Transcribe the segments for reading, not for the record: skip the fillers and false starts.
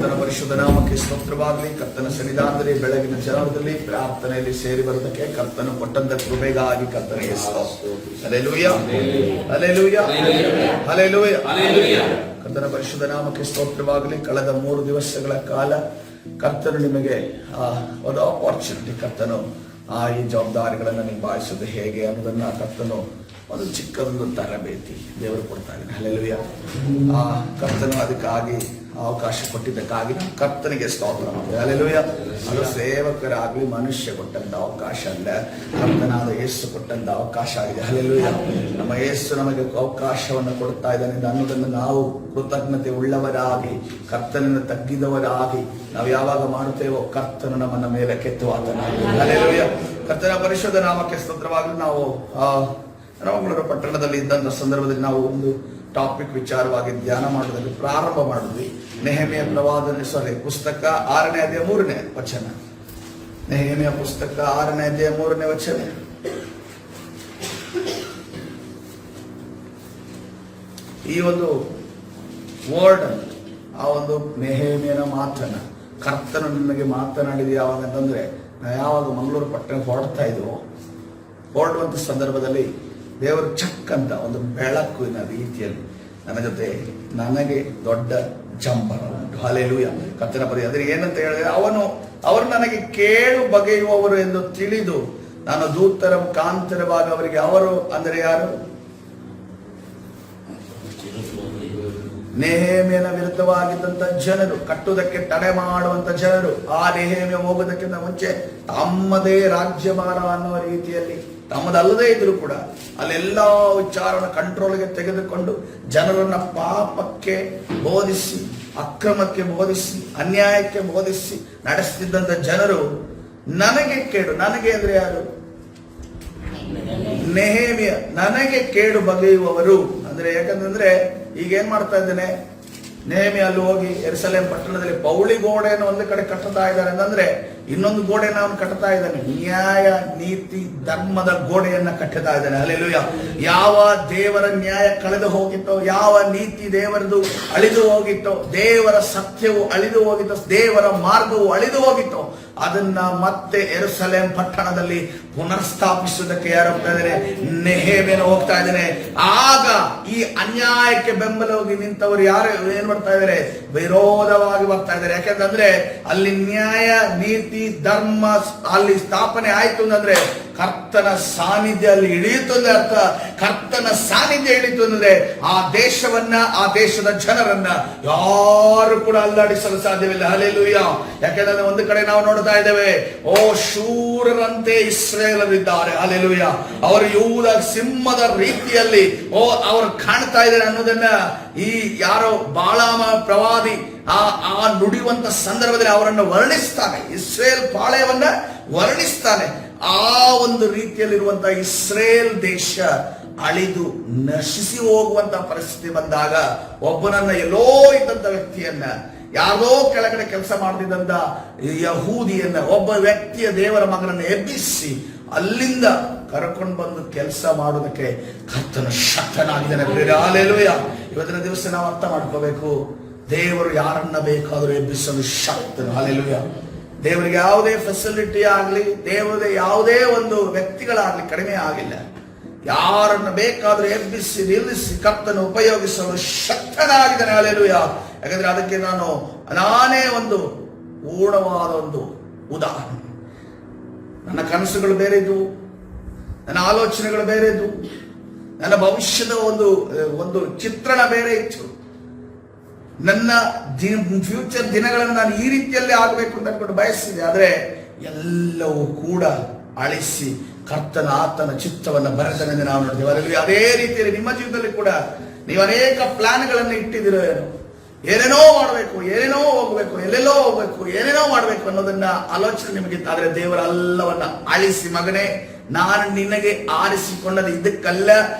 ಕರ್ತನ ಪರಿಶುದ್ಧ ನಾಮಕ್ಕೆ ಸ್ತೋತ್ರವಾಗಲಿ. ಕರ್ತನ ಸನ್ನಿಧಾನದಲ್ಲಿ ಬೆಳಗಿನ ಜಾವದಲ್ಲಿ ಪ್ರಾರ್ಥನೆಯಲ್ಲಿ ಸೇರಿ ಬರುವುದಕ್ಕೆ ಕರ್ತನು ಕೊಟ್ಟಂತ ಕೃಪೆಗಾಗಿ ಕರ್ತನಿಗೆ ಸ್ತೋತ್ರ. Hallelujah, hallelujah, hallelujah. ಕರ್ತನ ಪರಿಶುದ್ಧ ನಾಮಕ್ಕೆ ಸ್ತೋತ್ರವಾಗಲಿ. ಕಳೆದ 3 ದಿವಸಗಳ ಕಾಲ ಕರ್ತನು ನಿಮಗೆ ಒಂದು ಆಪರ್ಚುನಿಟಿ, ಕರ್ತನು ಈ ಜವಾಬ್ದಾರಿಗಳನ್ನು ನಿಭಾಯಿಸೋದು ಹೇಗೆ ಅನ್ನೋದನ್ನ ಕರ್ತನು ಒಂದು ಚಿಕ್ಕದೊಂದು ತರಬೇತಿ ದೇವರು ಕೊಡ್ತಾ ಇದ್ದಾನೆ. ಹಲ್ಲೆಲೂಯಾ. ಕರ್ತನು ಅದಕ್ಕಾಗಿ ಅವಕಾಶ ಕೊಟ್ಟಿದ್ದಕ್ಕಾಗಿ ಕರ್ತನಿಗೆ ಸ್ತೋತ್ರ. ಹಲ್ಲೆಲೂಯಾ. ಅದು ಸೇವಕರಾಗಲಿ ಮನುಷ್ಯ ಕೊಟ್ಟಂತ ಅವಕಾಶ ಅಲ್ಲ, ಕರ್ತನಾದ ಯೇಸು ಕೊಟ್ಟಂತ ಅವಕಾಶ ಆಗಿದೆ. ಹಲ್ಲೆಲೂಯಾ. ನಮ್ಮ ಯೇಸು ನಮಗೆ ಅವಕಾಶವನ್ನು ಕೊಡ್ತಾ ಇದ್ದಾನೆ ಅನ್ನೋದನ್ನು ನಾವು ಕೃತಜ್ಞತೆ ಉಳ್ಳವರಾಗಿ, ಕರ್ತನನ್ನು ತಗ್ಗಿದವರಾಗಿ ನಾವು ಯಾವಾಗ ಮಾಡುತ್ತೇವೋ ಕರ್ತನು ನಮ್ಮನ್ನ ಮೇಲೆ ಕೆತ್ತುವಾತನಾಗಿ. ಹಲ್ಲೆಲೂಯಾ. ಕರ್ತನ ಪರಿಶುದ್ಧ ನಾಮಕ್ಕೆ ಸ್ತೋತ್ರವಾಗಲಿ. ನಾವು ಮಂಗಳೂರು ಪಟ್ಟಣದಲ್ಲಿ ಇದ್ದಂಥ ಸಂದರ್ಭದಲ್ಲಿ ನಾವು ಒಂದು ಟಾಪಿಕ್ ವಿಚಾರವಾಗಿ ಧ್ಯಾನ ಮಾಡೋದಕ್ಕೆ ಪ್ರಾರಂಭ ಮಾಡಿದ್ವಿ. ನೆಹೆಮಿಯ ಪ್ರವಾದನೆ ಪುಸ್ತಕ 6ನೇ ಅಧ್ಯಾಯ 3ನೇ ವಚನ. ನೆಹೆಮಿಯ ಪುಸ್ತಕ 6ನೇ ಅಧ್ಯಾಯ 3ನೇ ವಚನ. ಈ ಒಂದು ವರ್ಡ್, ಆ ಒಂದು ನೆಹೆಮಿಯನ ಮಾತನ್ನ ಕರ್ತನು ನಿಮಗೆ ಮಾತನಾಡಿದ ಯಾವಾಗ ಅಂತಂದ್ರೆ, ಯಾವಾಗ ಮಂಗಳೂರು ಪಟ್ಟಣ ಹೊರಡುವಂತ ಸಂದರ್ಭದಲ್ಲಿ ದೇವರು ಚಕ್ ಅಂತ ಒಂದು ಬೆಳಕಿನ ರೀತಿಯಲ್ಲಿ ನನ್ನ ಜೊತೆ ನನಗೆ ದೊಡ್ಡ ಜಂಬರ ಉಂಟು. ಹಲ್ಲೆಲೂಯಾ. ಕರ್ತನ ಪದ ಅದ್ರ ಏನಂತ ಹೇಳಿದ್ರೆ, ಅವರು ನನಗೆ ಕೇಳು ಬಗೆಯುವವರು ಎಂದು ತಿಳಿದು ನಾನು ದೂತರ ಮುಖಾಂತರವಾಗಿ ಅವರಿಗೆ, ಅವರು ಅಂದರೆ ಯಾರು? ನೆಹೆಮಿಯನ ವಿರುದ್ಧವಾಗಿದ್ದಂತ ಜನರು, ಕಟ್ಟುವುದಕ್ಕೆ ತಡೆ ಮಾಡುವಂತ ಜನರು. ಆ ನೆಹೆಮಿಯ ಹೋಗೋದಕ್ಕಿಂತ ಮುಂಚೆ ತಮ್ಮದೇ ರಾಜ್ಯಭಾರ ಅನ್ನುವ ರೀತಿಯಲ್ಲಿ, ತಮ್ಮದಲ್ಲದೇ ಇದ್ರು ಕೂಡ ಅಲ್ಲೆಲ್ಲ ವಿಚಾರವನ್ನು ಕಂಟ್ರೋಲ್ಗೆ ತೆಗೆದುಕೊಂಡು ಜನರನ್ನ ಪಾಪಕ್ಕೆ ಬೋಧಿಸಿ, ಅಕ್ರಮಕ್ಕೆ ಬೋಧಿಸಿ, ಅನ್ಯಾಯಕ್ಕೆ ಬೋಧಿಸಿ ನಡೆಸುತ್ತಿದ್ದಂತ ಜನರು ನನಗೆ ಕೇಡು, ನನಗೆ ಅಂದ್ರೆ ಯಾರು? ನೆಹೆಮಿಯ. ನನಗೆ ಕೇಡು ಬಗೆಯುವವರು ಅಂದ್ರೆ, ಯಾಕಂತಂದ್ರೆ ಈಗ ಏನ್ ಮಾಡ್ತಾ ಇದ್ದೇನೆ, ನೆಹೆಮಿಯ ಅಲ್ಲಿ ಹೋಗಿ ಯೆರೂಸಲೇಮ್ ಪಟ್ಟಣದಲ್ಲಿ ಪೌಳಿ ಗೋಡೆಯನ್ನು ಒಂದು ಕಡೆ ಕಟ್ಟುತ್ತಾ ಇದ್ದಾರೆ ಅಂತಂದ್ರೆ, ಇನ್ನೊಂದು ಗೋಡೆಯನ್ನು ಅವನು ಕಟ್ಟುತ್ತಾ ಇದ್ದಾನೆ. ನ್ಯಾಯ, ನೀತಿ, ಧರ್ಮದ ಗೋಡೆಯನ್ನ ಕಟ್ಟುತ್ತಾ ಇದ್ದಾನೆ. ಹಲ್ಲೆಲೂಯಾ. ಯಾವ ದೇವರ ನ್ಯಾಯ ಕಳೆದು ಹೋಗಿತ್ತೋ, ಯಾವ ನೀತಿ ದೇವರದು ಅಳಿದು ಹೋಗಿತ್ತೋ, ದೇವರ ಸತ್ಯವು ಅಳಿದು ಹೋಗಿತ್ತೋ, ದೇವರ ಮಾರ್ಗವು ಅಳಿದು ಹೋಗಿತ್ತೋ, ಅದನ್ನ ಮತ್ತೆ ಯೆರೂಸಲೇಮ್ ಪಟ್ಟಣದಲ್ಲಿ ಪುನರ್ಸ್ಥಾಪಿಸುವುದಕ್ಕೆ ಯಾರು ಹೋಗ್ತಾ ಇದ್ದಾರೆ? ನೆಹೆಮಿಯನು ಹೋಗ್ತಾ ಇದ್ದಾನೆ. ಆಗ ಈ ಅನ್ಯಾಯಕ್ಕೆ ಬೆಂಬಲವಾಗಿ ನಿಂತವರು ಯಾರು ಏನ್ ಮಾಡ್ತಾ ಇದ್ದಾರೆ? ವಿರೋಧವಾಗಿ ಬರ್ತಾ ಇದ್ದಾರೆ. ಯಾಕೆಂದ್ರೆ ಅಲ್ಲಿ ನ್ಯಾಯ, ನೀತಿ, ಧರ್ಮ ಅಲ್ಲಿ ಸ್ಥಾಪನೆ ಆಯ್ತು ಅಂದ್ರೆ ಕರ್ತನ ಸಾನ್ನಿಧ್ಯ ಅಲ್ಲಿ ಇಳಿಯಿತು ಅಂದ್ರೆ ಅರ್ಥ. ಕರ್ತನ ಸಾನ್ನಿಧ್ಯ ಇಳಿತು ಅಂದ್ರೆ ಆ ದೇಶವನ್ನ, ಆ ದೇಶದ ಜನರನ್ನ ಯಾರು ಕೂಡ ಅಲ್ಲಾಡಿಸಲು ಸಾಧ್ಯವಿಲ್ಲ. ಹಲ್ಲೆಲೂಯಾ. ಯಾಕೆಂದ್ರೆ ಒಂದು ಕಡೆ ನಾವು ನೋಡ್ತಾ ಇದ್ದೇವೆ, ಓ ಶೂರರಂತೆ ಇಸ್ರೇಲರಿದ್ದಾರೆ. ಹಲ್ಲೆಲೂಯಾ. ಅವರು ಯೂದ ಸಿಂಹದ ರೀತಿಯಲ್ಲಿ ಅವರು ಕಾಣ್ತಾ ಇದ್ದಾರೆ ಅನ್ನೋದನ್ನ ಈ ಯಾರೋ ಬಾಳಾಮ ಪ್ರವಾದಿ ಆ ನುಡಿಯುವಂತ ಸಂದರ್ಭದಲ್ಲಿ ಅವರನ್ನು ವರ್ಣಿಸ್ತಾನೆ. ಇಸ್ರೇಲ್ ಪಾಳೆಯವನ್ನ ವರ್ಣಿಸ್ತಾನೆ. ಆ ಒಂದು ರೀತಿಯಲ್ಲಿರುವಂತಹ ಇಸ್ರೇಲ್ ದೇಶ ಅಳಿದು ನಶಿಸಿ ಹೋಗುವಂತ ಪರಿಸ್ಥಿತಿ ಬಂದಾಗ, ಒಬ್ಬನನ್ನ ಎಲ್ಲೋ ಇದ್ದಂತ ವ್ಯಕ್ತಿಯನ್ನ, ಯಾರೋ ಕೆಳಗಡೆ ಕೆಲಸ ಮಾಡ್ತಿದ್ದಂತ ಯಹೂದಿಯನ್ನ, ಒಬ್ಬ ವ್ಯಕ್ತಿಯ ದೇವರ ಮಗನನ್ನು ಎಬ್ಬಿಸಿ ಅಲ್ಲಿಂದ ಕರ್ಕೊಂಡು ಬಂದು ಕೆಲಸ ಮಾಡೋದಕ್ಕೆ ಕರ್ತನು ಶಕ್ತನಾಗಿದ್ದಾನೆ. ಹಲ್ಲೆಲೂಯಾ. ಇವತ್ತಿನ ದಿವಸ ನಾವು ಅರ್ಥ ಮಾಡ್ಕೋಬೇಕು, ದೇವರು ಯಾರನ್ನ ಬೇಕಾದರೂ ಎಬ್ಬಿಸಲು ಶಕ್ತನು. ಹಲ್ಲೆಲೂಯಾ. ದೇವರಿಗೆ ಯಾವುದೇ ಫೆಸಿಲಿಟಿ ಆಗಲಿ, ದೇವರಿಗೆ ಯಾವುದೇ ಒಂದು ವ್ಯಕ್ತಿಗಳಾಗಲಿ ಕಡಿಮೆ ಆಗಿಲ್ಲ. ಯಾರನ್ನ ಬೇಕಾದ್ರೂ ಎಬ್ಬಿಸಿ ನಿಲ್ಲಿಸಿ ಕರ್ತನು ಉಪಯೋಗಿಸಲು ಶಕ್ತನಾಗಿದ್ದಾನೆ. ಹಲ್ಲೆಲೂಯಾ. ಯಾಕಂದ್ರೆ ಅದಕ್ಕೆ ನಾನೇ ಒಂದು ಪೂರ್ಣವಾದ ಒಂದು ಉದಾಹರಣೆ. ನನ್ನ ಕನಸುಗಳು ಬೇರೆ ಇದ್ವು, ನನ್ನ ಆಲೋಚನೆಗಳು ಬೇರೆ ಇದ್ವು, ನನ್ನ ಭವಿಷ್ಯದ ಒಂದು ಚಿತ್ರಣ ಬೇರೆ ಇತ್ತು. ನನ್ನ ಫ್ಯೂಚರ್ ದಿನಗಳನ್ನು ನಾನು ಈ ರೀತಿಯಲ್ಲೇ ಆಗಬೇಕು ಅಂತ ಅನ್ಕೊಂಡು ಬಯಸಿದೆ. ಆದ್ರೆ ಎಲ್ಲವೂ ಕೂಡ ಅಳಿಸಿ ಕರ್ತನ ಆತನ ಚಿತ್ತವನ್ನು ಬರೆದನೆಂದು ನಾವು ನೋಡ್ತೇವೆ. ಅದೇ ರೀತಿಯಲ್ಲಿ ನಿಮ್ಮ ಜೀವನದಲ್ಲಿ ಕೂಡ ನೀವು ಅನೇಕ ಪ್ಲಾನ್ಗಳನ್ನು ಇಟ್ಟಿದ್ದೀರೋ, ಏನೇನೋ ಮಾಡಬೇಕು, ಏನೇನೋ ಹೋಗ್ಬೇಕು, ಎಲ್ಲೆಲ್ಲೋ ಹೋಗ್ಬೇಕು, ಏನೇನೋ ಮಾಡ್ಬೇಕು ಅನ್ನೋದನ್ನ ಆಲೋಚನೆ ನಿಮಗಿತ್ತು. ಆದ್ರೆ ದೇವರ ಎಲ್ಲವನ್ನ ಅಳಿಸಿ, ಮಗನೇ ನಾನು ನಿನಗೆ ಆರಿಸಿಕೊಂಡದ್ದು ಇದಕ್ಕಲ್ಲ,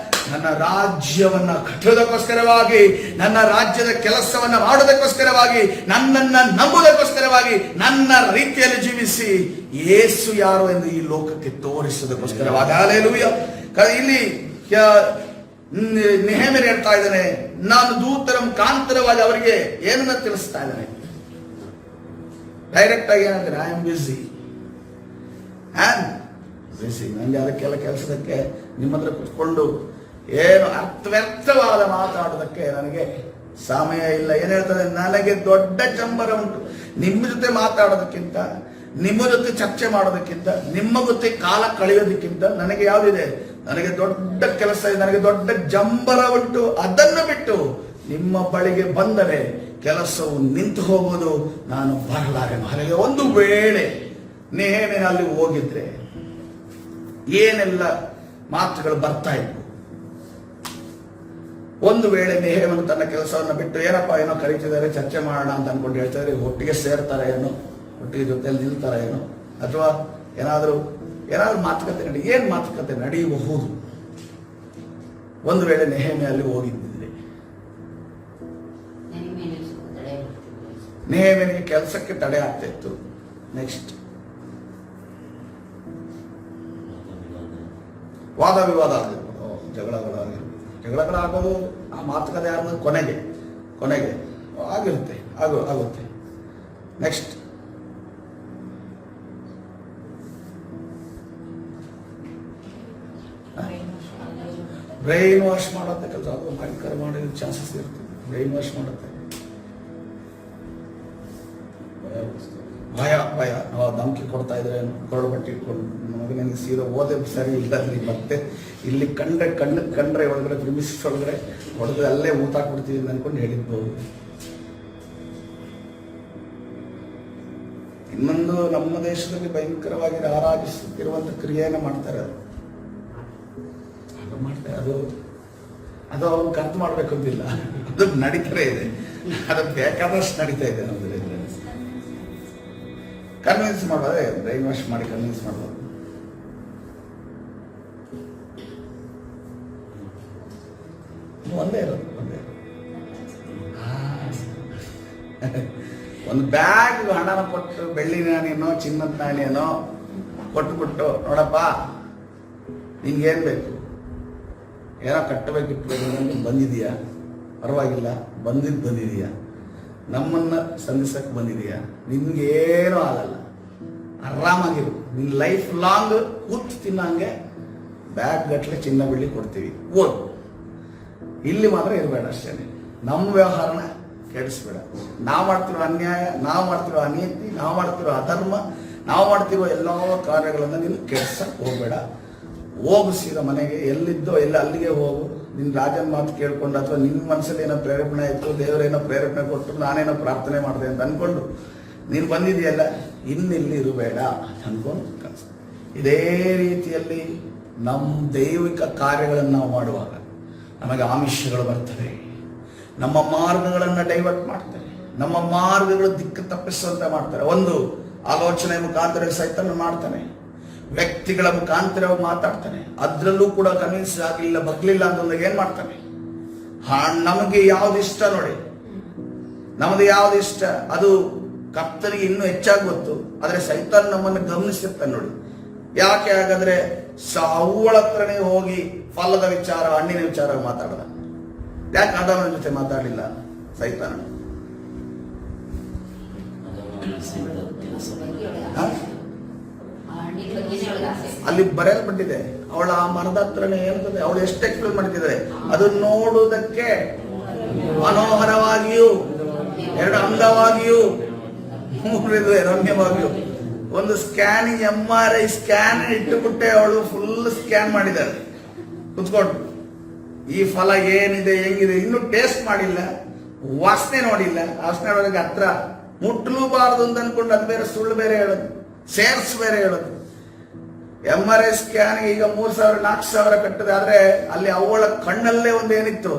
ನನ್ನ ರಾಜ್ಯವನ್ನ ಕಟ್ಟುವುದಕ್ಕೋಸ್ಕರವಾಗಿ, ನನ್ನ ರಾಜ್ಯದ ಕೆಲಸವನ್ನ ಮಾಡುವುದಕ್ಕೋಸ್ಕರವಾಗಿ, ನನ್ನನ್ನ ನಂಬುವುದಕ್ಕೋಸ್ಕರವಾಗಿ, ನನ್ನ ರೀತಿಯಲ್ಲಿ ಜೀವಿಸಿ ಯೇಸು ಯಾರು ಎಂದು ಈ ಲೋಕಕ್ಕೆ ತೋರಿಸುವುದಕ್ಕೋಸ್ಕರವಾಗಿ. ಹಲ್ಲೆಲೂಯಾ. ಇಲ್ಲಿ ನೆಹೆಮಿಯನು ಹೇಳ್ತಾ ಇದ್ದಾನೆ, ನಾನು ದೂತರ ಮುಖಾಂತರವಾಗಿ ಅವರಿಗೆ ಏನನ್ನ ತಿಳಿಸ್ತಾ ಇದ್ದಾನೆ? ಡೈರೆಕ್ಟ್ ಆಗಿ ಏನಂದ್ರೆ ಐ ಆಮ್ ಬಿಸಿ ನನಗೆ ಅದಕ್ಕೆಲ್ಲ ಕೆಲಸದಕ್ಕೆ ನಿಮ್ಮ ಹತ್ರ ಕುತ್ಕೊಂಡು ಏನು ವ್ಯರ್ಥವಾದ ಮಾತಾಡೋದಕ್ಕೆ ನನಗೆ ಸಮಯ ಇಲ್ಲ. ಏನ್ ಹೇಳ್ತದೆ, ನನಗೆ ದೊಡ್ಡ ಚಂಬರ ಉಂಟು ನಿಮ್ಮ ಜೊತೆ ಮಾತಾಡೋದಕ್ಕಿಂತ, ನಿಮ್ಮ ಜೊತೆ ಚರ್ಚೆ ಮಾಡೋದಕ್ಕಿಂತ, ನಿಮ್ಮ ಜೊತೆ ಕಾಲ ಕಳೆಯೋದಕ್ಕಿಂತ ನನಗೆ ಯಾವುದಿದೆ, ನನಗೆ ದೊಡ್ಡ ಕೆಲಸ ಇದೆ, ನನಗೆ ದೊಡ್ಡ ಜಂಬರ ಉಂಟು. ಅದನ್ನು ಬಿಟ್ಟು ನಿಮ್ಮ ಬಳಿಗೆ ಬಂದರೆ ಕೆಲಸವು ನಿಂತು ಹೋಗುವುದು, ನಾನು ಬರಲಾರೆನು. ಹಾಗೆ ಒಂದು ವೇಳೆ ನೇಹೇಮಿನಲ್ಲಿ ಹೋಗಿದ್ರೆ ಏನೆಲ್ಲ ಮಾತುಗಳು ಬರ್ತಾ ಇದ್ವು. ಒಂದು ವೇಳೆ ನೇಹೇಮನು ತನ್ನ ಕೆಲಸವನ್ನು ಬಿಟ್ಟು ಏನಪ್ಪ ಏನೋ ಕರೀತಿದ್ದಾರೆ ಚರ್ಚೆ ಮಾಡೋಣ ಅಂತ ಅನ್ಕೊಂಡು ಹೇಳ್ತಾರೆ, ಒಟ್ಟಿಗೆ ಸೇರ್ತಾರೆ ಏನೋ, ಒಟ್ಟಿಗೆ ಜೊತೆಯಲ್ಲಿ ನಿಲ್ತಾರೆ ಏನೋ, ಅಥವಾ ಏನಾದರೂ ಮಾತುಕತೆ ಏನ್ ಮಾತುಕತೆ ನಡೆಯಬಹುದು. ಒಂದು ವೇಳೆ ನೇಹೇಮಿಯಲ್ಲಿ ಹೋಗಿದ್ದಿದ್ರೆ ನೇಹೇಮನಿಗೆ ಕೆಲಸಕ್ಕೆ ತಡೆ ಆಗ್ತಾ ಇತ್ತು. ನೆಕ್ಸ್ಟ್ ವಾದ ವಿವಾದ ಆಗಿರ್ಬೋದು, ಜಗಳಗಳಾಗೋದು, ಆ ಮಾತುಕತೆ ಆಗೋದು ಕೊನೆಗೆ ಆಗಿರುತ್ತೆ, ಆಗುತ್ತೆ. ನೆಕ್ಸ್ಟ್ ಬ್ರೈನ್ ವಾಶ್ ಮಾಡುತ್ತೆ ಕೆಲಸ, ಅದು ಭಯಂಕರ ಮಾಡೋ ಚಾನ್ಸಸ್ ಇರುತ್ತೆ. ಬ್ರೈನ್ ವಾಶ್ ಮಾಡುತ್ತೆ, ಭಯ ನಾವು ಧಮಕಿ ಕೊಡ್ತಾ ಇದ್ರೆ ಕೊರಡು ಬಟ್ಟೆ ಇಟ್ಕೊಂಡು ನನಗೆ ಸೀದಾ ಓದೇ ಸರಿ ಇಲ್ಲ ಅಲ್ಲಿ ಮತ್ತೆ ಇಲ್ಲಿ ಕಂಡ್ರೆ ಒಳಗಡೆ ಪ್ರಿಮಿಸಿಸ್ ಒಳಗಡೆ ಹೊಡೆದು ಅಲ್ಲೇ ಊತಾಕ್ಬಿಡ್ತೀವಿ ಅನ್ಕೊಂಡು ಹೇಳಿದ್ಬೋದು. ಇನ್ನೊಂದು ನಮ್ಮ ದೇಶದಲ್ಲಿ ಭಯಂಕರವಾಗಿ ಆರಾಧಿಸುತ್ತಿರುವಂತ ಕ್ರಿಯೆಯನ್ನು ಮಾಡ್ತಾರೆ. ಅದು ಅವ್ರಿಗೆ ಅರ್ಥ ಮಾಡ್ಬೇಕು ಅಂತಿಲ್ಲ, ಅದು ನಡೀತಾರೆ ಇದೆ, ಅದು ಬೇಕಾದಷ್ಟು ನಡೀತಾ ಇದೆ ನಮ್ಮಲ್ಲಿ. ಕನ್ವಿನ್ಸ್ ಮಾಡೋದೇ ಬ್ರೈನ್ ವಾಶ್ ಮಾಡಿ ಕನ್ವಿನ್ಸ್ ಮಾಡೋದು. ಒಂದೇ ಇರೋದು ಒಂದು ಬ್ಯಾಗ್ ಹಣನ ಕೊಟ್ಟು, ಬೆಳ್ಳಿ ನಾಣೇನೋ ಚಿನ್ನದ ನಾಣೇನೋ ಕೊಟ್ಟುಬಿಟ್ಟು, ನೋಡಪ್ಪ ನಿನ್ಗೇನ್ ಬೇಕು, ಏನೋ ಕಟ್ಟಬೇಕು ಬಂದಿದೀಯಾ, ಪರವಾಗಿಲ್ಲ ಬಂದಿದೀಯಾ, ನಮ್ಮನ್ನ ಸಂಧಿಸಕ್ಕೆ ಬಂದಿದೀಯಾ, ನಿನ್ಗೇನೂ ಆಗಲ್ಲ, ಆರಾಮಾಗಿರು, ನಿನ್ ಲೈಫ್ ಲಾಂಗ್ ಕೂತ್ ತಿನ್ನಂಗೆ ಬ್ಯಾಗ್ ಗಟ್ಲೆ ಚಿನ್ನ ಬೆಳ್ಳಿ ಕೊಡ್ತೀವಿ, ಓದು. ಇಲ್ಲಿ ಮಾತ್ರ ಇರಬೇಡ ಅಷ್ಟೇ, ನಮ್ಮ ವ್ಯವಹಾರನ ಕೆಡಿಸ್ಬೇಡ. ನಾವು ಮಾಡ್ತಿರೋ ಅನ್ಯಾಯ, ನಾವು ಮಾಡ್ತಿರೋ ಅನೀತಿ, ನಾವು ಮಾಡ್ತಿರೋ ಅಧರ್ಮ, ನಾವು ಮಾಡ್ತಿರೋ ಎಲ್ಲ ಕಾರ್ಯಗಳನ್ನ ನೀನು ಕೆಡ್ಸಕ್ಕೆ ಹೋಗ್ಬೇಡ. ಹೋಗು ಸೀದಾ ಮನೆಗೆ, ಎಲ್ಲಿದ್ದೋ ಅಲ್ಲಿಗೆ ಹೋಗು. ನಿನ್ನ ರಾಜನ ಮಾತು ಕೇಳ್ಕೊಂಡು, ಅಥವಾ ನಿನ್ನ ಮನಸ್ಸಲ್ಲಿ ಏನೋ ಪ್ರೇರೇಪಣೆ ಆಯಿತು, ದೇವರೇನೋ ಪ್ರೇರೇಪಣೆ ಕೊಟ್ಟು, ನಾನೇನೋ ಪ್ರಾರ್ಥನೆ ಮಾಡಿದೆ ಅಂತ ಅನ್ಕೊಂಡು ನೀನು ಬಂದಿದೆಯಲ್ಲ, ಇನ್ನಿಲ್ಲಿ ಇರಬೇಡ ಅನ್ಕೊಂಡು ಕನಸು. ಇದೇ ರೀತಿಯಲ್ಲಿ ನಮ್ಮ ದೈವಿಕ ಕಾರ್ಯಗಳನ್ನು ನಾವು ಮಾಡುವಾಗ ನಮಗೆ ಆಮಿಷಗಳು ಬರ್ತವೆ, ನಮ್ಮ ಮಾರ್ಗಗಳನ್ನು ಡೈವರ್ಟ್ ಮಾಡ್ತಾರೆ, ನಮ್ಮ ಮಾರ್ಗಗಳು ದಿಕ್ಕು ತಪ್ಪಿಸುವಂತೆ ಮಾಡ್ತಾರೆ. ಒಂದು ಆಲೋಚನೆ ಮುಖಾಂತರ ಸೈತನ್ಯ ಮಾಡ್ತಾನೆ, ವ್ಯಕ್ತಿಗಳ ಮುಖಾಂತರ ಮಾತಾಡ್ತಾನೆ, ಅದ್ರಲ್ಲೂ ಕೂಡ ಕನ್ವಿನ್ಸ್ ಆಗಲಿಲ್ಲ, ಬಗ್ಲಿಲ್ಲ ಅಂತಂದಾಗ ಏನ್ ಮಾಡ್ತಾನೆ, ನಮಗೆ ಯಾವ್ದು ಇಷ್ಟ ನೋಡಿ, ನಮ್ದು ಯಾವ್ದು ಇಷ್ಟ ಅದು ಕರ್ತನಿಗೆ ಇನ್ನೂ ಹೆಚ್ಚಾಗಿ ಗೊತ್ತು. ಆದ್ರೆ ಸೈತಾನ್ ನಮ್ಮನ್ನು ಗಮನಿಸಿರ್ತಾನೆ ನೋಡಿ. ಯಾಕೆ ಹಾಗಾದ್ರೆ ಅವಳ ಹತ್ರನೇ ಹೋಗಿ ಫಲದ ವಿಚಾರ, ಹಣ್ಣಿನ ವಿಚಾರ ಮಾತಾಡದ? ಯಾಕೆ ಆದಾಮನ ಜೊತೆ ಮಾತಾಡಲಿಲ್ಲ ಸೈತಾನ? ಅಲ್ಲಿ ಬರೆಯಲ್ಪಟ್ಟಿದೆ, ಅವಳ ಆ ಮರದ ಹತ್ರನೇ ಇರ್ತದೆ. ಅವಳು ಎಷ್ಟು ಎಕ್ಸ್ಪ್ಲೇನ್ ಮಾಡ್ತಿದ್ದಾರೆ, ಅದು ನೋಡುವುದಕ್ಕೆ ಮನೋಹರವಾಗಿಯೂ, ಎರಡು ಅಂಗವಾಗಿಯೂ, ಮೂರನೇದು ರಮ್ಯವಾಗಿಯೂ. ಒಂದು ಸ್ಕ್ಯಾನಿಂಗ್ MRI ಸ್ಕ್ಯಾನ್ ಇಟ್ಟುಬಿಟ್ಟೆ ಅವಳು ಫುಲ್ ಸ್ಕ್ಯಾನ್ ಮಾಡಿದ್ದಾರೆ ಕುತ್ಕೊಂಡು. ಈ ಫಲ ಏನಿದೆ, ಹೆಂಗಿದೆ, ಇನ್ನು ಟೇಸ್ಟ್ ಮಾಡಿಲ್ಲ, ವಾಸನೆ ನೋಡಿಲ್ಲ. ವಾಸನೆ ನೋಡಿದ್ರೆ ಹತ್ರ ಮುಟ್ಟಲೂಬಾರದು ಅಂತ ಅನ್ಕೊಂಡು ಅದು ಬೇರೆ ಸುಳ್ಳು ಬೇರೆ ಹೇಳೋದು, ಸೇರ್ಸ್ ಬೇರೆ ಹೇಳೋದು. MRI ಸ್ಕ್ಯಾನ್ ಈಗ 3,000 4,000 ಕಟ್ಟದೆ, ಆದ್ರೆ ಅಲ್ಲಿ ಅವಳ ಕಣ್ಣಲ್ಲೇ ಒಂದು ಏನಿತ್ತು,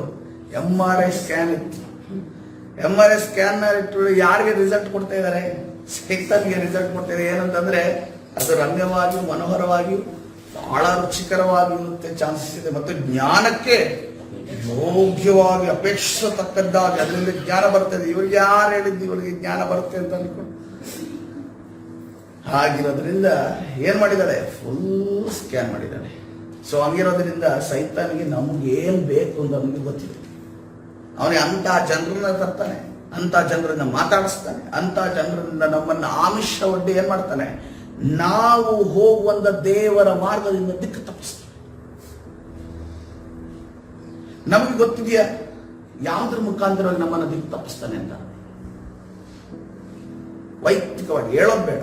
MRI ಸ್ಕ್ಯಾನ್ ಇತ್ತು. MRI ಸ್ಕ್ಯಾನ್ ಇಟ್ಟು ಯಾರಿಗೆ ರಿಸಲ್ಟ್ ಕೊಡ್ತಾ ಇದ್ದಾರೆ? ಸೈತಾನ್ಗೆ ರಿಸಲ್ಟ್ ಕೊಡ್ತಾ ಇದೆ. ಏನಂತಂದ್ರೆ ಅದು ರಮ್ಯವಾಗಿಯೂ ಮನೋಹರವಾಗಿಯೂ ಬಹಳ ರುಚಿಕರವಾಗಿರುತ್ತೆ ಚಾನ್ಸಸ್ ಇದೆ, ಮತ್ತು ಜ್ಞಾನಕ್ಕೆ ಯೋಗ್ಯವಾಗಿ ಅಪೇಕ್ಷಿಸತಕ್ಕದ್ದಾಗಿ ಅದರಿಂದ ಜ್ಞಾನ ಬರ್ತದೆ. ಇವ್ರಿಗೆ ಯಾರು ಹೇಳಿದ್ದು ಇವರಿಗೆ ಜ್ಞಾನ ಬರುತ್ತೆ ಅಂತ ಅನ್ಕೊಂಡು ಹಾಗಿರೋದ್ರಿಂದ ಏನ್ ಮಾಡಿದ್ದಾಳೆ, ಫುಲ್ ಸ್ಕ್ಯಾನ್ ಮಾಡಿದ್ದಾಳೆ. ಸೊ ಹಂಗಿರೋದ್ರಿಂದ ಸೈತಾನಿಗೆ ನಮ್ಗೆ ಏನ್ ಬೇಕು ಅಂತ ನಮಗೆ ಗೊತ್ತಿದೆ. ಅವನಿಗೆ ಅಂತ ಜನರನ್ನ ತರ್ತಾನೆ, ಅಂತ ಜನರನ್ನ ಮಾತಾಡಿಸ್ತಾನೆ, ಅಂತ ಜನರನ್ನ ನಮ್ಮನ್ನ ಆಮಿಷ ಒಡ್ಡಿ ಏನ್ ಮಾಡ್ತಾನೆ, ನಾವು ಹೋಗುವಂತ ದೇವರ ಮಾರ್ಗದಿಂದ ದಿಕ್ಕು ತಪ್ಪಿಸ್ತಾನೆ. ನಮಗೆ ಗೊತ್ತಿದೆಯಾ ಯಾವುದ್ರ ಮುಖಾಂತರವಾಗಿ ನಮ್ಮನ್ನ ದಿಕ್ಕು ತಪ್ಪಿಸ್ತಾನೆ ಅಂತ? ವೈಯಕ್ತಿಕವಾಗಿ ಹೇಳೋದು ಬೇಡ,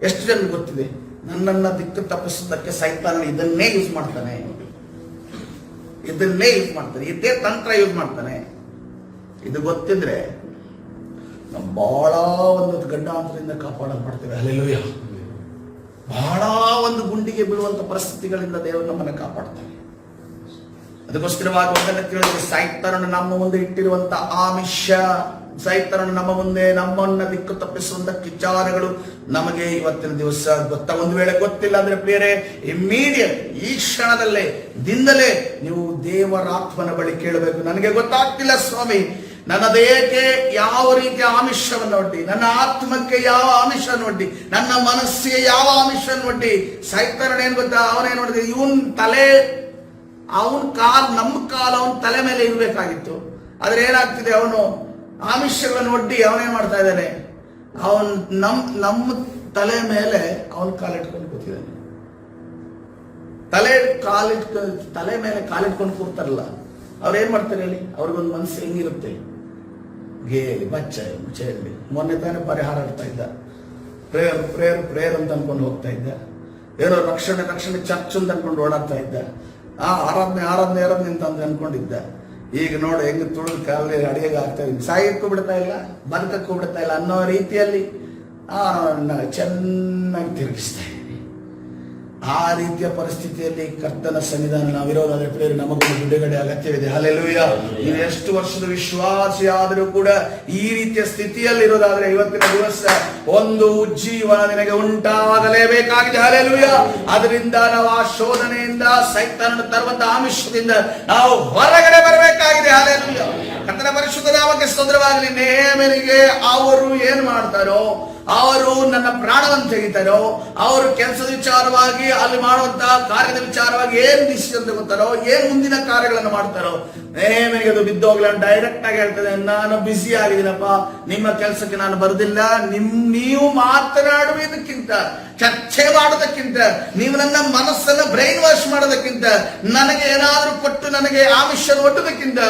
ಎಷ್ಟು ಜನ ಗೊತ್ತಿದೆ ನನ್ನನ್ನ ದಿಕ್ಕು ತಪ್ಪಿಸೋದಕ್ಕೆ ಸೈತಾನ ಇದನ್ನೇ ಯೂಸ್ ಮಾಡ್ತಾನೆ, ಇದೇ ತಂತ್ರ ಯೂಸ್ ಮಾಡ್ತಾನೆ. ಇದು ಗೊತ್ತಿದ್ರೆ ನಾವು ಬಹಳ ಒಂದು ಗಂಡಾಂತರದಿಂದ ಕಾಪಾಡಲ್ಪಡ್ತೇವೆ. ಹಲ್ಲೆಲೂಯಾ. ಬಹಳ ಒಂದು ಗುಂಡಿಗೆ ಬೀಳುವಂತ ಪರಿಸ್ಥಿತಿಗಳಿಂದ ದೇವರು ನಮ್ಮನ್ನು ಕಾಪಾಡ್ತಾನೆ. ಅದಕ್ಕೋಸ್ಕರವಾಗಿ ಒಂದನ್ನು ತಿಳಿದ್ರೆ, ಸೈತಾನನು ನಮ್ಮ ಮುಂದೆ ಇಟ್ಟಿರುವಂತ ಆಮಿಷ, ಸೈತಾನನು ನಮ್ಮ ಮುಂದೆ ನಮ್ಮನ್ನ ದಿಕ್ಕು ತಪ್ಪಿಸುವಂತ ವಿಚಾರಗಳು ನಮಗೆ ಇವತ್ತಿನ ದಿವಸ ಒಂದು ವೇಳೆ ಗೊತ್ತಿಲ್ಲ ಅಂದ್ರೆ ಪ್ರಿಯರೇ, ಇಮ್ಮಿಡಿಯೇಟ್ ಈ ಕ್ಷಣದಲ್ಲೇ ದಿಂದಲೇ ನೀವು ದೇವರ ಆತ್ಮನ ಬಳಿ ಕೇಳಬೇಕು. ನನಗೆ ಗೊತ್ತಾಗ್ತಿಲ್ಲ ಸ್ವಾಮಿ, ನನ್ನ ದೇಹಕ್ಕೆ ಯಾವ ರೀತಿಯ ಆಮಿಷವನ್ನು ಒಡ್ಡಿ, ನನ್ನ ಆತ್ಮಕ್ಕೆ ಯಾವ ಆಮಿಷವನ್ನು ಒಡ್ಡಿ, ನನ್ನ ಮನಸ್ಸಿಗೆ ಯಾವ ಆಮಿಷವನ್ನು ಒಡ್ಡಿ ಸೈತಾನನ ಏನ್ ಗೊತ್ತಾ, ಅವನೇನ್ ನೋಡಿದೆ, ಇವನ್ ತಲೆ, ಅವನ್ ನಮ್ಮ ಕಾಲು ಅವನ ತಲೆ ಮೇಲೆ ಇರಬೇಕಾಗಿತ್ತು. ಆದ್ರೆ ಏನಾಗ್ತಿದೆ, ಅವನು ಆಮಿಷಗಳನ್ನು ಒಡ್ಡಿ ಅವನೇನ್ ಮಾಡ್ತಾ ಇದ್ದಾನೆ, ಅವನ್ ನಮ್ಮ ತಲೆ ಮೇಲೆ ಅವನ್ ಕಾಲಿಟ್ಕೊಂಡು ಕೂತಿದ್ದಾನೆ. ತಲೆ ಮೇಲೆ ಕಾಲಿಟ್ಕೊಂಡು ಕೂರ್ತಾರಲ್ಲ, ಅವ್ರು ಏನ್ ಮಾಡ್ತಾರೆ ಹೇಳಿ, ಅವ್ರಿಗೊಂದು ಮನಸ್ಸು ಹೆಂಗಿರುತ್ತೆ, ಗೇಲಿ ಬಚ್ಚ ಮುಚ್ಚೆಯಲ್ಲಿ. ಮೊನ್ನೆ ತಾನೇ ಪರಿಹಾರ ಆಡ್ತಾ ಇದ್ದ, ಪ್ರೇಯರ್ ಅಂತ ಅನ್ಕೊಂಡು ಹೋಗ್ತಾ ಇದ್ದ, ಏನೋ ರಕ್ಷಣೆ ಚರ್ಚ್ ಅಂತ ಅನ್ಕೊಂಡು ಓಡಾಡ್ತಾ ಇದ್ದ, ಆರಾಧನೆ ಅಂತ ಅನ್ಕೊಂಡಿದ್ದ. ಈಗ ನೋಡಿ ಹೆಂಗ್ ತುಳಿದು ಕಾಲಲ್ಲಿ ಅಡಿಗೆ ಆಗ್ತಾ ಇದ್ದೀನಿ, ಸಾಯಕ್ಕೂ ಬಿಡ್ತಾ ಇಲ್ಲ, ಬದುಕಕ್ಕೂ ಬಿಡ್ತಾ ಇಲ್ಲ ಅನ್ನೋ ರೀತಿಯಲ್ಲಿ ಚೆನ್ನಾಗಿ ತಿರುಗಿಸ್ತಾ ಇದ್ದೀನಿ. ಆ ರೀತಿಯ ಪರಿಸ್ಥಿತಿಯಲ್ಲಿ ಕರ್ತನ ಸನ್ನಿಧಾನ ನಾವಿರೋದಾದ್ರೆ ಪ್ರಿಯರೇ, ನಮಗೊಂದು ಬಿಡುಗಡೆ ಅಗತ್ಯವಿದೆ. ಹಲ್ಲೆಲೂಯಾ. ನೀನು ಎಷ್ಟು ವರ್ಷದ ವಿಶ್ವಾಸಿ ಆದರೂ ಕೂಡ ಈ ರೀತಿಯ ಸ್ಥಿತಿಯಲ್ಲಿ ಇರೋದಾದ್ರೆ ಇವತ್ತಿನ ದಿವಸ ಒಂದು ಉಜ್ಜೀವನ ನಿನಗೆ ಉಂಟಾಗಲೇಬೇಕಾಗಿದೆ. ಹಲ್ಲೆಲೂಯಾ. ಅದರಿಂದ ನಾವು ಆ ಶೋಧನೆಯಿಂದ, ಸೈತಾನನ ತರುವಂತ ಆಮಿಷದಿಂದ ನಾವು ಹೊರಗಡೆ ಬರಬೇಕಾಗಿದೆ. ಹಲ್ಲೆಲೂಯಾ. ಕರ್ತನ ಪರಿಶುದ್ಧ ನಾಮಕ್ಕೆ ಸ್ತೋತ್ರವಾಗಲಿ. ನೇಮನಿಗೆ ಅವರು ಏನ್ ಮಾಡ್ತಾರೋ, ಅವರು ನನ್ನ ಪ್ರಾಣವನ್ನು ತೆಗಿತಾರೋ, ಅವರು ಕೆಲಸದ ವಿಚಾರವಾಗಿ ಅಲ್ಲಿ ಮಾಡುವಂತಹ ಕಾರ್ಯದ ವಿಚಾರವಾಗಿ ಏನ್ ಡಿಸಿಷನ್ ತಗೋತಾರೋ, ಏನ್ ಮುಂದಿನ ಕಾರ್ಯಗಳನ್ನು ಮಾಡ್ತಾರೋ, ನೇಮನಿಗೆ ಅದು ಬಿದ್ದೋಗ್ಲ ಡೈರೆಕ್ಟ್ ಆಗಿ ಹೇಳ್ತದೆ, ನಾನು ಬ್ಯುಸಿ ಆಗಿದ್ದೀನಪ್ಪ, ನಿಮ್ಮ ಕೆಲಸಕ್ಕೆ ನಾನು ಬರುದಿಲ್ಲ. ನೀವು ಮಾತನಾಡುವುದಕ್ಕಿಂತ, ಚರ್ಚೆ ಮಾಡೋದಕ್ಕಿಂತ, ನೀವು ನನ್ನ ಮನಸ್ಸನ್ನ ಬ್ರೈನ್ ವಾಶ್ ಮಾಡೋದಕ್ಕಿಂತ, ನನಗೆ ಏನಾದ್ರೂ ಕೊಟ್ಟು ನನಗೆ ಆಮಿಷ ಒಡ್ಡುವುದಕ್ಕಿಂತ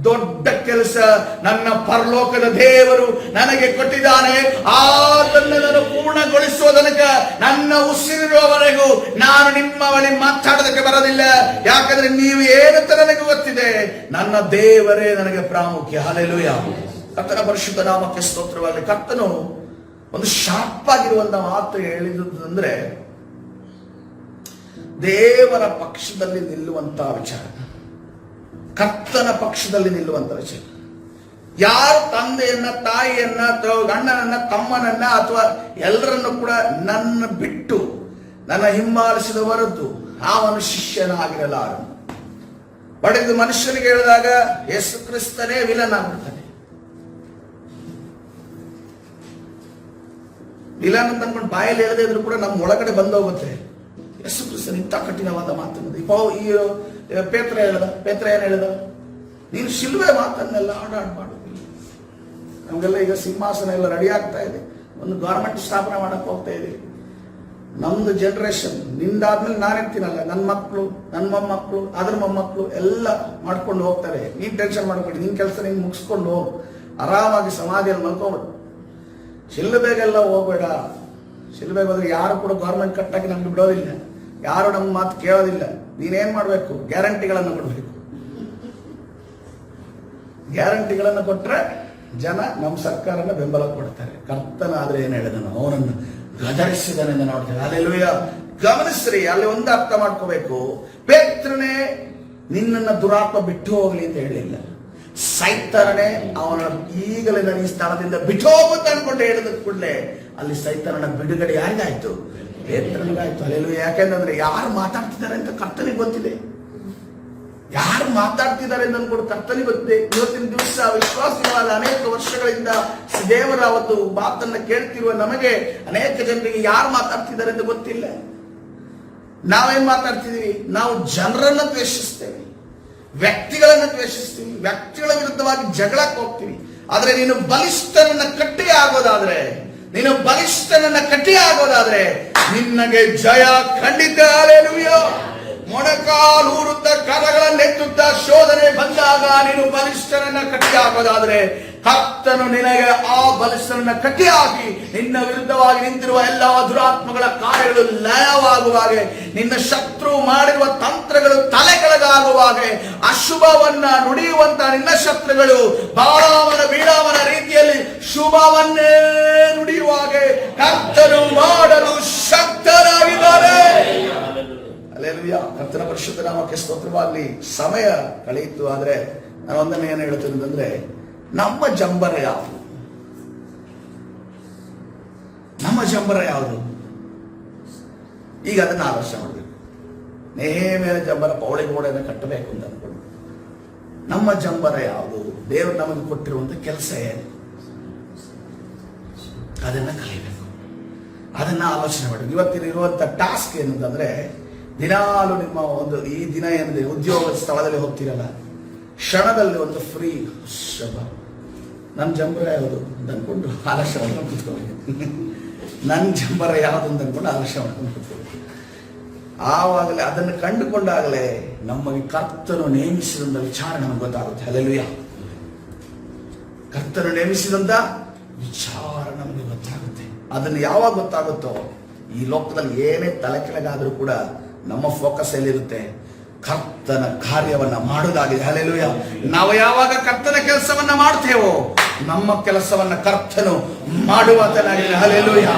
ದೊಡ್ಡ ಕೆಲಸ ನನ್ನ ಪರಲೋಕದ ದೇವರು ನನಗೆ ಕೊಟ್ಟಿದ್ದಾನೆ. ಅದನ್ನು ನಾನು ಪೂರ್ಣಗೊಳಿಸುವ ತನಕ, ನನ್ನ ಉಸಿರಿರುವವರೆಗೂ ನಾನು ನಿಮ್ಮ ಬಳಿ ಮಾತಾಡೋದಕ್ಕೆ ಬರೋದಿಲ್ಲ. ಯಾಕಂದ್ರೆ ನೀವು ಏನಂತ ನನಗೆ ಗೊತ್ತಿದೆ, ನನ್ನ ದೇವರೇ ನನಗೆ ಪ್ರಾಮುಖ್ಯ. ಹಲ್ಲೆಲೂಯಾ. ಕರ್ತನ ಪರಿಶುದ್ಧ ನಾಮಕ್ಕೆ ಸ್ತೋತ್ರವಾಗಲಿ. ಕರ್ತನು ಒಂದು ಶಾರ್ಪ್ ಆಗಿರುವಂತ ಮಾತು ಹೇಳಿದಂದ್ರೆ, ದೇವರ ಪಕ್ಷದಲ್ಲಿ ನಿಲ್ಲುವಂತಹ ವಿಚಾರ, ಕರ್ತನ ಪಕ್ಷದಲ್ಲಿ ನಿಲ್ಲುವಂತ ವಿಷಯ. ಯಾರು ತಂದೆಯನ್ನ, ತಾಯಿಯನ್ನ, ಗಂಡನನ್ನ, ತಮ್ಮನನ್ನ ಅಥವಾ ಎಲ್ಲರನ್ನು ಕೂಡ ನನ್ನ ಬಿಟ್ಟು ನನ್ನ ಹಿಂಬಾಲಿಸಿದ ಹೊರತು ಅವನು ಶಿಷ್ಯನಾಗಿರಲಾರನು. ಪಡೆದು ಮನುಷ್ಯನಿಗೆ ಹೇಳಿದಾಗ ಯೇಸು ಕ್ರಿಸ್ತನೇ ವಿಲನ್ ಆಗ್ಬಿಡ್ತಾನೆ. ವಿಲನ್ ಅಂತ ಅನ್ಕೊಂಡು ಬಾಯಲ್ಲಿ ಹೇಳದೇ ಇದ್ರು ಕೂಡ ನಮ್ಮ ಒಳಗಡೆ ಬಂದೋಗುತ್ತೆ. ಯೇಸು ಕ್ರಿಸ್ತನ ಇಂಥ ಕಠಿಣವಾದ ಮಾತನ್ನೋದು. ಈ ಪೇತ್ರ ಏನ್ ಹೇಳ್ದ, ನೀನು ಶಿಲ್ವೆ ಮಾತನ್ನೆಲ್ಲ ಆಡಾಡ್ಬಾರ್ದು. ನಮ್ಗೆಲ್ಲ ಈಗ ಸಿಂಹಾಸನ ಎಲ್ಲ ರೆಡಿ ಆಗ್ತಾ ಇದೆ, ಒಂದು ಗೌರ್ಮೆಂಟ್ ಸ್ಥಾಪನೆ ಮಾಡಕ್ ಹೋಗ್ತಾ ಇದೀವಿ. ನಮ್ದು ಜನರೇಷನ್, ನಿಂದಾದ್ಮೇಲೆ ನಾನಿರ್ತೀನಲ್ಲ, ನನ್ನ ಮಕ್ಕಳು, ನನ್ನ ಮೊಮ್ಮಕ್ಕಳು, ಅದ್ರ ಮೊಮ್ಮಕ್ಕಳು ಎಲ್ಲ ಮಾಡ್ಕೊಂಡು ಹೋಗ್ತಾರೆ. ನೀನ್ ಟೆನ್ಷನ್ ಮಾಡ್ಬೇಡಿ, ನಿನ್ ಕೆಲಸ ನೀನ್ ಮುಗಿಸ್ಕೊಂಡು ಹೋಗು, ಆರಾಮಾಗಿ ಸಮಾಧಿಯಲ್ಲಿ ಮಲ್ಕೋಬೇಡ. ಶಿಲ್ಬೆಗೆಲ್ಲ ಹೋಗ್ಬೇಡ. ಶಿಲ್ಬೆಗೆ ಹೋದ್ರೆ ಯಾರು ಕೂಡ ಗೌರ್ಮೆಂಟ್ ಕಟ್ಟಾಗಿ ನಮ್ಗೆ ಬಿಡೋದಿಲ್ಲ, ಯಾರು ನಮ್ಮ ಮಾತು ಕೇಳೋದಿಲ್ಲ. ನೀನೇನ್ ಮಾಡ್ಬೇಕು, ಗ್ಯಾರಂಟಿಗಳನ್ನು ಕೊಡ್ಬೇಕು. ಗ್ಯಾರಂಟಿಗಳನ್ನು ಕೊಟ್ರೆ ಜನ ನಮ್ಮ ಸರ್ಕಾರನ ಬೆಂಬಲ ಕೊಡ್ತಾರೆ. ಕರ್ತನಾದ್ರೆ ಏನ್ ಹೇಳಿದನು, ಅವನನ್ನು ಗದರಿಸಿದನೆಂದು ನೋಡ್ತೇವೆ. ಅಲ್ಲೆಲ್ಲೂಯಾ. ಗಮನಿಸ್ರಿ, ಅಲ್ಲಿ ಒಂದು ಅರ್ಥ ಮಾಡ್ಕೋಬೇಕು. ಪೇತ್ರನೇ ನಿನ್ನನ್ನು ದುರಾತ್ಮ ಬಿಟ್ಟು ಹೋಗ್ಲಿ ಅಂತ ಹೇಳಿಲ್ಲ. ಸೈತಾನನೇ ಅವನ ಈಗಲೇ ನನ್ನ ಈ ಸ್ಥಳದಿಂದ ಬಿಟ್ಟು ಹೋಗುತ್ತೆ ಅನ್ಕೊಂಡು ಹೇಳಿದ ಕೂಡಲೇ ಅಲ್ಲಿ ಸೈತಾನನ ಬಿಡುಗಡೆ ಯಾರಿಗಾಯ್ತು? ಪೇತ್ರನಿಗಾಯ್ತು. ಅಲ್ಲೆಲ್ಲೂಯಾ. ಯಾಕೆಂದ್ರೆ ಯಾರು ಮಾತಾಡ್ತಿದ್ದಾರೆ ಅಂತ ಕರ್ತನಿಗೆ ಗೊತ್ತಿದೆ. ಯಾರು ಮಾತಾಡ್ತಿದ್ದಾರೆ ಅಂತ ಅನ್ಕೊಂಡು ಕರ್ತನಿಗೆ ಗೊತ್ತಿದೆ. ಇವತ್ತಿನ ದಿವಸ ವಿಶ್ವಾಸಿಗಳಾದ ಅನೇಕ ವರ್ಷಗಳಿಂದ ದೇವರ ಒಂದು ಮಾತನ್ನ ಕೇಳ್ತಿರುವ ನಮಗೆ, ಅನೇಕ ಜನರಿಗೆ ಯಾರು ಮಾತಾಡ್ತಿದ್ದಾರೆ ಅಂತ ಗೊತ್ತಿಲ್ಲ. ನಾವೇನ್ ಮಾತಾಡ್ತಿದೀವಿ? ನಾವು ಜನರನ್ನ ದ್ವೇಷಿಸ್ತೇವೆ, ವ್ಯಕ್ತಿಗಳ ವ್ಯಕ್ತಿಗಳನ್ನು ದ್ವೇಷಿಸ್ತೀವಿ, ವ್ಯಕ್ತಿಗಳ ವಿರುದ್ಧವಾಗಿ ಜಗಳಕ್ಕೆ ಹೋಗ್ತೀವಿ. ಆದ್ರೆ ನೀನು ಬಲಿಷ್ಠನನ್ನ ಕಟ್ಟಿ ಆಗೋದಾದ್ರೆ ನಿನ್ನಗೆ ಜಯ ಖಂಡಿತ. ಹಲ್ಲೆಲೂಯಾ. ಮೊಣಕಾಲೂರುತ್ತ ಕರಗಳನ್ನೆತ್ತುತ್ತ ಶೋಧನೆ ಬಂದಾಗ ನೀನು ಬಲಿಷ್ಠನನ್ನ ಕಟ್ಟಿ ಹಾಕೋದಾದ್ರೆ ಕರ್ತನು ನಿನಗೆ ಆ ಬಲಿಷ್ಠನನ್ನ ಕಟ್ಟಿ ಹಾಕಿ ನಿನ್ನ ವಿರುದ್ಧವಾಗಿ ನಿಂತಿರುವ ಎಲ್ಲಾ ದುರಾತ್ಮಗಳ ಕಾರ್ಯಗಳು ಲಯವಾಗುವಾಗ, ನಿನ್ನ ಶತ್ರು ಮಾಡಿರುವ ತಂತ್ರಗಳು ತಲೆಕೆಳಗಾಗುವಾಗ, ಅಶುಭವನ್ನ ನುಡಿಯುವಂತ ನಿನ್ನ ಶತ್ರುಗಳು ಬಾಳಾವನ ಬೀಳಾವನ ರೀತಿಯಲ್ಲಿ ಶುಭವನ್ನೇ ನುಡಿಯುವಾಗ ಕರ್ತನು ಮಾಡಲು ಶಕ್ತರಾಗಿದ್ದಾರೆ. ಹಲ್ಲೆಲೂಯಾ. ಕರ್ತನ ಪರಿಶುದ್ಧ ನಾಮಕ್ಕೆ ಸ್ತೋತ್ರವಾಗಲಿ. ಸಮಯ ಕಳೆಯಿತು, ಆದ್ರೆ ನಾನು ಒಂದನ್ನು ಏನು ಹೇಳ್ತೀನಿ ಅಂದ್ರೆ, ನಮ್ಮ ಜಂಬರ ಯಾವುದು? ಈಗ ಅದನ್ನ ಆಲೋಚನೆ ಮಾಡಬೇಕು. ನೇಮೇಲೆ ಜಂಬರ ಪೌಳಿಗೋಡೆಯನ್ನು ಕಟ್ಟಬೇಕು ಅಂತ ಅನ್ಕೊಂಡು ನಮ್ಮ ಜಂಬರ ಯಾವುದು? ದೇವರು ನಮಗೆ ಕೊಟ್ಟಿರುವಂತ ಕೆಲಸ ಏನು? ಅದನ್ನ ಕಲಿಬೇಕು, ಅದನ್ನ ಆಲೋಚನೆ ಮಾಡಬೇಕು. ಇವತ್ತಿರುವಂತ ಟಾಸ್ಕ್ ಏನಂತಂದ್ರೆ, ದಿನಾಲು ನಿಮ್ಮ ಈ ದಿನ ಏನಿದೆ, ಉದ್ಯೋಗ ಸ್ಥಳದಲ್ಲಿ ಹೋಗ್ತಿರಲ್ಲ, ಕ್ಷಣದಲ್ಲಿ ಒಂದು ಫ್ರೀ ನನ್ನ ಜಂಬರ ಯಾವುದು ಅಂತ ಅನ್ಕೊಂಡು ಆಲಸ್ಯ ಮಾಡ್ಕೊಂಡು ಕೂತ್ಕೊಳ್ಳಿ. ನನ್ನ ಜಂಬರ ಯಾವುದು ಅಂತ ಅನ್ಕೊಂಡು ಆಲಸ್ಯ ಮಾಡ್ಕೊಂಡು ಕೂತ್ಕೊಳ್ಳಿ. ಆವಾಗಲೇ ಅದನ್ನು ಕಂಡುಕೊಂಡಾಗಲೇ ನಮಗೆ ಕರ್ತನು ನೇಮಿಸಿದಂತ ವಿಚಾರ ನಮಗೆ ಗೊತ್ತಾಗುತ್ತೆ. ಹಲ್ಲೆಲೂಯಾ. ಕರ್ತನು ನೇಮಿಸಿದಂತ ವಿಚಾರ ನಮಗೆ ಗೊತ್ತಾಗುತ್ತೆ. ಅದನ್ನು ಯಾವಾಗ ಗೊತ್ತಾಗುತ್ತೋ, ಈ ಲೋಕದಲ್ಲಿ ಏನೇ ತಲೆ ಕೆಳಗಾದ್ರೂ ಕೂಡ ನಮ್ಮ ಫೋಕಸ್ ಎಲ್ಲಿರುತ್ತೆ? ಕರ್ತನ ಕಾರ್ಯವನ್ನ ಮಾಡುವುದಾಗಿದೆ. ಹಲ್ಲೆಲೂಯಾ. ನಾವು ಯಾವಾಗ ಕರ್ತನ ಕೆಲಸವನ್ನ ಮಾಡ್ತೇವೋ ನಮ್ಮ ಕೆಲಸವನ್ನ ಕರ್ತನು ಮಾಡುವಾತನಾಗಿದೆ. ಹಲ್ಲೆಲೂಯಾ.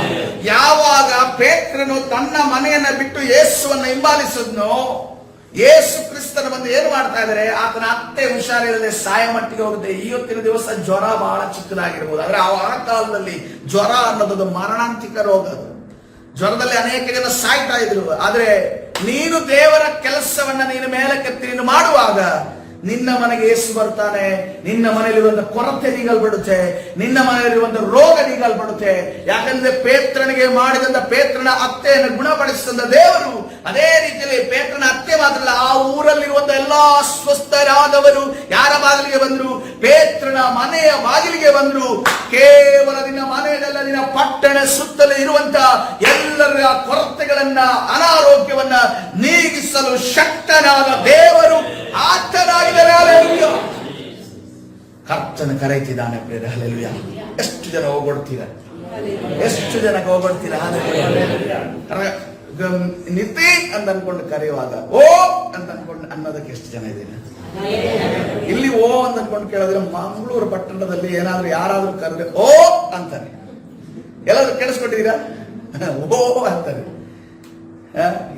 ಯಾವಾಗ ಪೇತ್ರನು ತನ್ನ ಮನೆಯನ್ನ ಬಿಟ್ಟು ಯೇಸುವನ್ನ ಹಿಂಬಾಲಿಸಿದ್ನೋ, ಯೇಸು ಕ್ರಿಸ್ತನ ಬಂದು ಏನು ಮಾಡ್ತಾ ಇದ್ದಾರೆ, ಆತನ ಅತ್ತೆ ಹುಷಾರಿಲ್ಲದೆ ಸಾಯ ಮಟ್ಟಿಗೆ ಹೋಗುತ್ತೆ. ಇವತ್ತಿನ ದಿವಸ ಜ್ವರ ಬಹಳ ಚಿಕ್ಕದಾಗಿರ್ಬೋದು, ಆದ್ರೆ ಆ ಕಾಲದಲ್ಲಿ ಜ್ವರ ಅನ್ನೋದು ಮರಣಾಂತಿಕ ರೋಗ. ಜ್ವರದಲ್ಲಿ ಅನೇಕ ಜನ ಸಾಯ್ತಾ ಇದ್ರು. ಆದ್ರೆ ನೀನು ದೇವರ ಕೆಲಸವನ್ನ ನೀನು ಮೇಲಕ್ಕೆತ್ತಿ ನೀನು ಮಾಡುವಾಗ ನಿನ್ನ ಮನೆಗೆ ಯೇಸು ಬರ್ತಾನೆ. ನಿನ್ನ ಮನೆಯಲ್ಲಿರುವಂತ ಕೊರತೆ ನೀಗಲ್ಪಡುತ್ತೆ, ನಿನ್ನ ಮನೆಯಲ್ಲಿರುವಂತ ರೋಗ ನೀಗಲ್ಪಡುತ್ತೆ. ಯಾಕಂದ್ರೆ ಪೇತ್ರನಿಗೆ ಮಾಡಿದಂತ ಪೇತ್ರನ ಅತ್ತೆಯನ್ನು ಗುಣಪಡಿಸಿದಂತ ದೇವರು ಅದೇ ರೀತಿಯಲ್ಲಿ ಪೇತ್ರನ ಅತ್ತೆ ಮಾತ್ರ ಅಲ್ಲ, ಆ ಊರಲ್ಲಿರುವಂತ ಎಲ್ಲಾ ಅಸ್ವಸ್ಥರಾದವರು ಯಾರ ಬಾಗಿಲಿಗೆ ಬಂದ್ರು? ಪೇತ್ರನ ಮನೆಯ ಬಾಗಿಲಿಗೆ ಬಂದ್ರು. ಕೇವಲ ನಿನ್ನ ಮನೆಯಲ್ಲ, ನಿನ್ನ ಪಟ್ಟಣ ಸುತ್ತಲೂ ಇರುವಂತ ಎಲ್ಲರ ಕೊರತೆಗಳನ್ನ, ಅನಾರೋಗ್ಯವನ್ನ ನೀಗಿಸಲು ಶಕ್ತನಾದ ದೇವರು ಆತನಾಗಿದ್ದಾರೆ. ಹಲ್ಲೆಲೂಯಾ. ಕರ್ತನ ಕರೆಯುತ್ತಿದ್ದಾನೆ ಪ್ರಿಯರೇ. ಹಲ್ಲೆಲೂಯಾ. ಎಷ್ಟು ಜನ ಹೋಗ್ಬಿಡ್ತೀರ? ಎಷ್ಟು ಜನಕ್ಕೆ ಹೋಗ್ಬಿಡ್ತೀರ? ನಿತಿನ್ ಅಂತ ಅನ್ಕೊಂಡು ಕರೆಯುವಾಗ ಓ ಅಂತ ಅನ್ಕೊಂಡು ಅನ್ನೋದಕ್ಕೆ ಎಷ್ಟು ಜನ ಇದೆ? ಇಲ್ಲಿ ಓ ಅಂತ ಅನ್ಕೊಂಡು ಕೇಳಿದ್ರೆ, ಮಂಗಳೂರು ಪಟ್ಟಣದಲ್ಲಿ ಏನಾದ್ರೂ ಯಾರಾದ್ರೂ ಕರೆದ್ರೆ ಓ ಅಂತಾನೆ. ಎಲ್ಲಾದ್ರೂ ಕೇಳಿಸ್ಕೊಟ್ಟಿದ್ದೀರಾ? ಓ ಅಂತಾನೆ.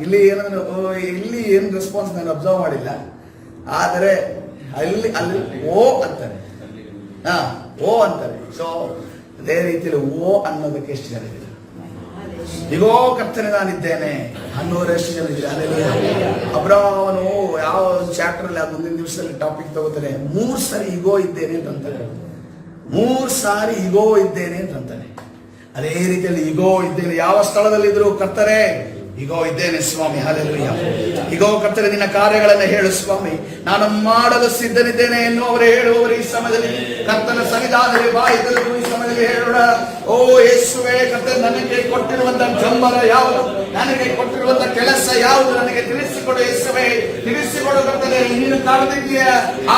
ಇಲ್ಲಿ ಏನಾದ್ರು ಇಲ್ಲಿ ಏನ್ ರೆಸ್ಪಾನ್ಸ್ ನಾನು ಅಬ್ಸರ್ವ್ ಮಾಡಿಲ್ಲ, ಆದರೆ ಅಲ್ಲಿ ಓ ಅಂತಾರೆ. ಓ ಅಂತಾರೆ. ಸೊ ಅದೇ ರೀತಿಯಲ್ಲಿ ಓ ಅನ್ನೋದಕ್ಕೆ ಎಷ್ಟು ಜನ ಇದ್ದೀರಾ? ಇಗೋ ಕರ್ತನೆ ನಾನಿದ್ದೇನೆ ಅನ್ನೋರು ಎಷ್ಟು ಜನ ಇದ್ದೀರಾ? ಅಬ್ರಾಮನು ಯಾವ ಚಾಪ್ಟರ್ ಅಲ್ಲಿ ಮುಂದಿನ ದಿವಸದಲ್ಲಿ ಟಾಪಿಕ್ ತಗೋತಾನೆ, 3 ಸಾರಿ ಇಗೋ ಇದ್ದೇನೆ ಅಂತಾನೆ. 3 ಸಾರಿ ಇಗೋ ಇದ್ದೇನೆ ಅಂತಾನೆ. ಅದೇ ರೀತಿಯಲ್ಲಿ ಇಗೋ ಇದ್ದೇನೆ. ಯಾವ ಸ್ಥಳದಲ್ಲಿದ್ರು ಕರ್ತನೆ ಇಗೋ ಇದ್ದೇನೆ ಸ್ವಾಮಿ. ಹಲ್ಲೆಲೂಯಾ. ಇಗೋ ಕರ್ತನೆ ನಿನ್ನ ಕಾರ್ಯಗಳನ್ನು ಹೇಳು ಸ್ವಾಮಿ, ನಾನು ಮಾಡಲು ಸಿದ್ಧನಿದ್ದೇನೆ ಎನ್ನುವವರು ಹೇಳುವವರು ಈ ಸಮಯದಲ್ಲಿ ಕರ್ತನ ಸನ್ನಿಧಾನದಲ್ಲಿ ಬಾಯಿದಲ್ಲೂ ಈ ಸಮಯದಲ್ಲಿ ಹೇಳೋಣ. ಓ ಯೇಸುವೇ, ಕರ್ತನೆ ನನಗೆ ಕೊಟ್ಟಿರುವಂತ ಜಂಬರ ಯಾವುದು, ನನಗೆ ಕೊಟ್ಟಿರುವಂತ ಕೆಲಸ ಯಾವುದು ನನಗೆ ತಿಳಿಸಿಕೊಡು ಯೇಸುವೇ, ತಿಳಿಸಿಕೊಡು ಕರ್ತನೆ. ನೀನು ಕರೆದಿದ್ದೀಯ,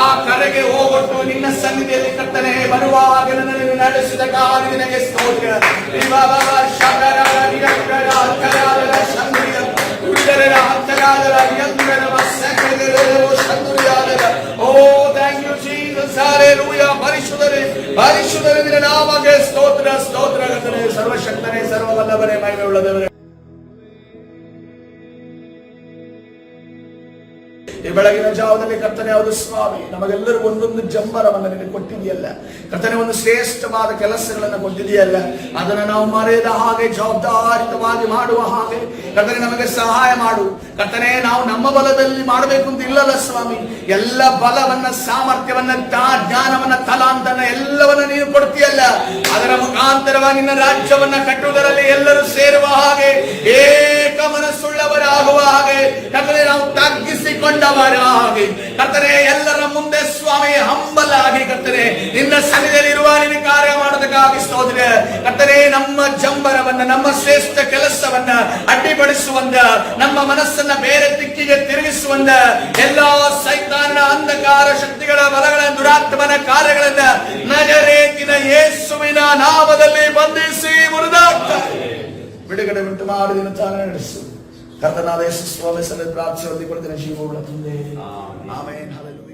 ಆ ಕರೆಗೆ ಹೋಗೊಟ್ಟು ನಿನ್ನ ಸನ್ನಿಧಿಯಲ್ಲಿ ಕರ್ತನೆ ಬರುವಾಗ ನನ್ನನ್ನು ನಡೆಸಿದ ಕಾರಣ ನಿನಗೆ ಸ್ತೋತ್ರ. ಪರಿಶುದ್ಧರೇ ನಿನ್ನ ನಾಮಕ್ಕೆ ಸ್ತೋತ್ರ ಸ್ತೋತ್ರ. ಸರ್ವಶಕ್ತನೇ, ಸರ್ವವಲ್ಲಭನೇ, ಮಹಿಮೆ ಉಳ್ಳದವರೇ, ಈ ಬೆಳಗಿನ ಜಾವದಲ್ಲಿ ಕರ್ತನೆ ಯಾವುದು ಸ್ವಾಮಿ, ನಮಗೆಲ್ಲರಿಗೂ ಒಂದೊಂದು ಜಂಬರವನ್ನು ನಿನಗೆ ಕೊಟ್ಟಿದೆಯಲ್ಲ ಕರ್ತನೆ, ಒಂದು ಶ್ರೇಷ್ಠವಾದ ಕೆಲಸಗಳನ್ನು ಕೊಟ್ಟಿದೆಯಲ್ಲ, ಅದನ್ನು ನಾವು ಮರೆಯದ ಹಾಗೆ ಜವಾಬ್ದಾರಿತವಾಗಿ ಮಾಡುವ ಹಾಗೆ ಕರ್ತನೆ ನಮಗೆ ಸಹಾಯ ಮಾಡು ಕರ್ತನೆ. ನಾವು ನಮ್ಮ ಬಲದಲ್ಲಿ ಮಾಡಬೇಕು ಅಂತ ಇಲ್ಲಲ್ಲ ಸ್ವಾಮಿ, ಎಲ್ಲ ಬಲವನ್ನ, ಸಾಮರ್ಥ್ಯವನ್ನ, ಜ್ಞಾನವನ್ನ, ತಲಾಂತನ ಎಲ್ಲವನ್ನ ನೀನು ಕೊಡ್ತೀಯಲ್ಲ. ಅದರ ಮುಖಾಂತರವಾಗಿ ನಿನ್ನ ರಾಜ್ಯವನ್ನ ಕಟ್ಟುವುದರಲ್ಲಿ ಎಲ್ಲರೂ ಸೇರುವ ಹಾಗೆ ಏಕ ಮನಸ್ಸುಳ್ಳವರಾಗುವ ಹಾಗೆ ಕರ್ತನೆ ನಾವು ತಗ್ಗಿಸಿಕೊಂಡವರಾಗಿ ಕರ್ತನೆ ಎಲ್ಲರ ಮುಂದೆ ಸ್ವಾಮಿ ಹಂಬಲ್ ಆಗಿ ಕರ್ತನೆ ನಿನ್ನ ಸನ್ನಿಧಿಯಲ್ಲಿರುವ ನಿನ್ನ ಕಾರ್ಯ ಮಾಡೋದಕ್ಕಾಗಿ ಸ್ತೋತ್ರ. ಕರ್ತನೆ ನಮ್ಮ ಜಂಬರವನ್ನ, ನಮ್ಮ ಶ್ರೇಷ್ಠ ಕೆಲಸವನ್ನ ಅಡ್ಡಿಪಡಿಸುವಂತ, ನಮ್ಮ ಮನಸ್ಸನ್ನ ಬೇರೆ ದಿಕ್ಕಿಗೆ ತಿರುಗಿಸುವಂತ ಎಲ್ಲಾ ಸೈತಾನನ ಅಂಧಕಾರ ಶಕ್ತಿಗಳ ಬಲಗಳ ದುರಾತ್ಮನ ಕಾರ್ಯಗಳನ್ನ ನಜರೇತಿನ ಯೇಸುವಿನ ನಾಮದಲ್ಲಿ ಬಂಧಿಸಿ ಮುರಿದಾಕ್ತಾರೆ. ಬಿಡುಗಡೆ ಉಂಟು ಮಾಡಿ ದಿನ ಚಾಲನೆ ನಡೆಸು. ಕರ್ತನಾದ ಯೇಸು ಸ್ವಾಮಿ ಸಲ ಪ್ರಾರ್ಥನೆ ಹೊಂದಿಕೊಳ್ಳುತ್ತೇನೆ ಜೀವಗಳ ತಂದೆ. ಆಮೆನ್. ಹಲ್ಲೆಲೂಯಾ.